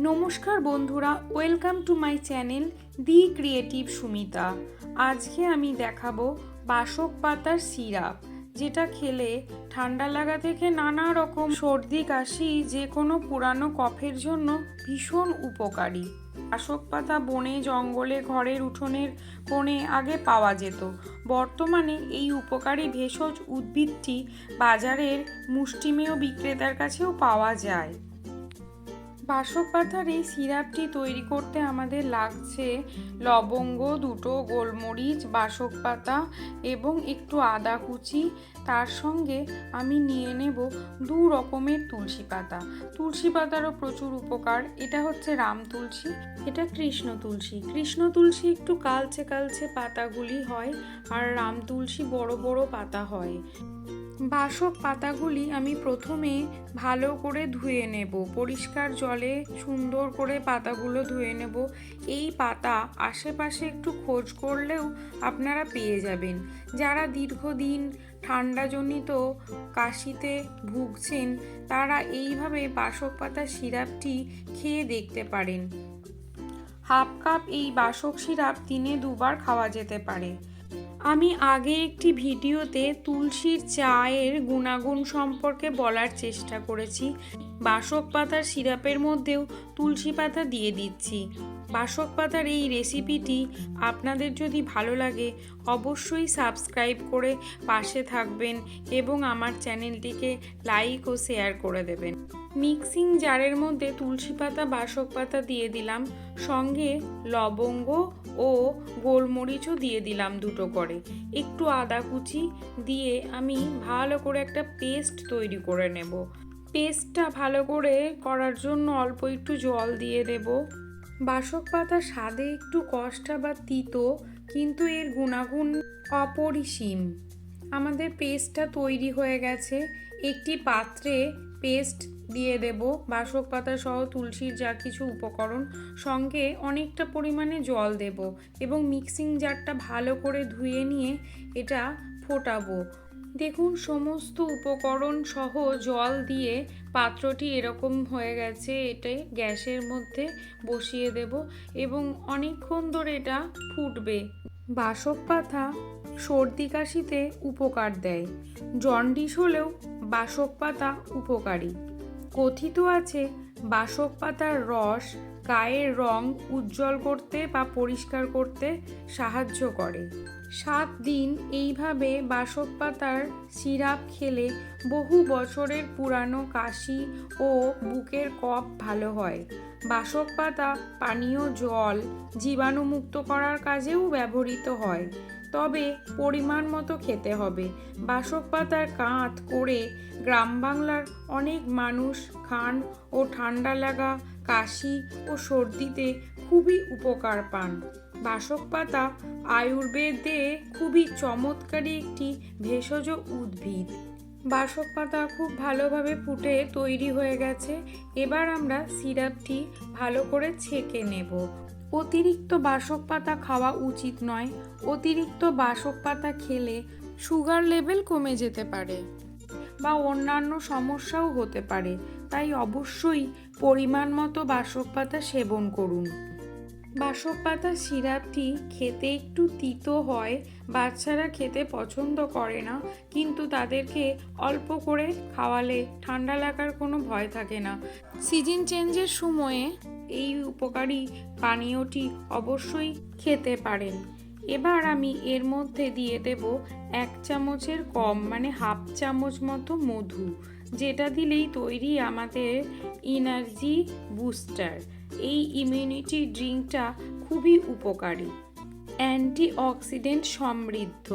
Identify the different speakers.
Speaker 1: নমস্কার বন্ধুরা, welcome to my channel the creative Sumita. আজকে আমি দেখাবো বাসক পাতার সিরাপ, যেটা খেলে ঠান্ডা লাগা থেকে নানা রকম সর্দি কাশি যে কোনো পুরানো কফের জন্য ভীষণ উপকারী। বাসক পাতা বনে জঙ্গলে ঘরের উঠোনের কোণে আগে পাওয়া যেত। বর্তমানে এই উপকারী ভেষজ উদ্ভিদটি বাজারের মুষ্টিমেয় বিক্রেতার কাছেও পাওয়া যায়। বাসক পাতার এই সিরাপটি তৈরি করতে আমাদের লাগছে লবঙ্গ, দুটো গোলমরিচ, বাসক পাতা এবং একটু আদা কুচি। তার সঙ্গে আমি নিয়ে নেব 2 রকমের তুলসী পাতা। তুলসী পাতারও প্রচুর উপকার। এটা হচ্ছে রাম তুলসী, এটা কৃষ্ণ তুলসী। কৃষ্ণ তুলসী একটু কালচে কালচে পাতাগুলি হয়, আর রাম তুলসী বড় বড় পাতা হয়। বাসক পাতাগুলি আমি প্রথমে ভালো করে ধুয়ে নেব, পরিষ্কার জলে সুন্দর করে পাতাগুলো ধুয়ে নেব। এই পাতা আশেপাশে একটু খোঁজ করলেও আপনারা পেয়ে যাবেন। যারা দীর্ঘদিন ঠান্ডাজনিত কাশিতে ভুগছেন তারা এইভাবে বাসক পাতার সিরাপটি খেয়ে দেখতে পারেন। হাফ কাপ এই বাসক সিরাপ দিনে 2 বার খাওয়া যেতে পারে। আমি আগে একটি ভিডিওতে তুলসীর চায়ের গুণাগুণ সম্পর্কে বলার চেষ্টা করেছি। বাসক পাতার সিরাপের মধ্যেও তুলসী পাতা দিয়ে দিচ্ছি। বাসক পাতার এই রেসিপিটি আপনাদের যদি ভালো লাগে অবশ্যই সাবস্ক্রাইব করে পাশে থাকবেন এবং আমার চ্যানেলটিকে লাইক ও শেয়ার করে দেবেন। মিক্সিং জারের মধ্যে তুলসী পাতা, বাসক পাতা দিয়ে দিলাম, সঙ্গে লবঙ্গ ও গোলমরিচও দিয়ে দিলাম 2টো করে, একটু আদা কুচি দিয়ে আমি ভালো করে একটা পেস্ট তৈরি করে নেব। পেস্টটা ভালো করে করার জন্য অল্প একটু জল দিয়ে দেব। বাসক পাতা স্বাদে একটু কষ্টা বা তিতো, কিন্তু এর গুণাগুণ অপরিসীম। আমাদের পেস্টটা তৈরি হয়ে গেছে। একটি পাত্রে পেস্ট দিয়ে দেব, বাসক পাতা সহ তুলসীর যা কিছু উপকরণ, সঙ্গে অনেকটা পরিমাণে জল দেব এবং মিক্সিং জারটা ভালো করে ধুয়ে নিয়ে এটা ফোটাবো। দেখুন, সমস্ত উপকরণ সহ জল দিয়ে পাত্রটি এরকম হয়ে গেছে। এটা গ্যাসের মধ্যে বসিয়ে দেব এবং অনেকক্ষণ ধরে এটা ফুটবে। বাসক পাতা সর্দি কাশিতে উপকার দেয়। জন্ডিস হলেও বাসক পাতা উপকারী। কথিত আছে বাসক পাতার রস গায়ের রং উজ্জ্বল করতে বা পরিষ্কার করতে সাহায্য করে। 7 দিন এইভাবে বাসক পাতার সিরাপ খেলে বহু বছরের পুরানো কাশি ও বুকের কফ ভালো হয়। বাসক পাতা পানীয় জল জীবাণুমুক্ত করার কাজেও ব্যবহৃত হয়, তবে পরিমাণ মতো খেতে হবে। বাসক পাতার কাঁধ করে গ্রাম বাংলার অনেক মানুষ খান ও ঠান্ডা লাগা, কাশি ও সর্দিতে খুবই উপকার পান। বাসক পাতা আয়ুর্বেদে খুবই চমৎকারী একটি ভেষজ উদ্ভিদ। বাসক পাতা খুব ভালোভাবে ফুটে তৈরি হয়ে গেছে। এবার আমরা সিরাপটি ভালো করে ছেঁকে নেব। অতিরিক্ত বাসক পাতা খাওয়া উচিত নয়। অতিরিক্ত বাসক পাতা খেলে সুগার লেভেল কমে যেতে পারে বা অন্যান্য সমস্যাও হতে পারে, তাই অবশ্যই পরিমাণ মতো বাসক পাতা সেবন করুন। বাসক পাতার সিরাপটি খেতে একটু তিতো হয়, বাচ্চারা খেতে পছন্দ করে না, কিন্তু তাদেরকে অল্প করে খাওয়ালে ঠান্ডা লাগার কোনো ভয় থাকে না। সিজন চেঞ্জের সময়ে এই উপকারী পানীয়টি অবশ্যই খেতে পারেন। এবার আমি এর মধ্যে দিয়ে দেব 1 চামচের কম, মানে হাফ চামচ মতো মধু, যেটা দিলেই তৈরি আমাদের এনার্জি বুস্টার। এই ইমিউনিটি ড্রিঙ্কটা খুবই উপকারী, অ্যান্টিঅক্সিডেন্ট সমৃদ্ধ।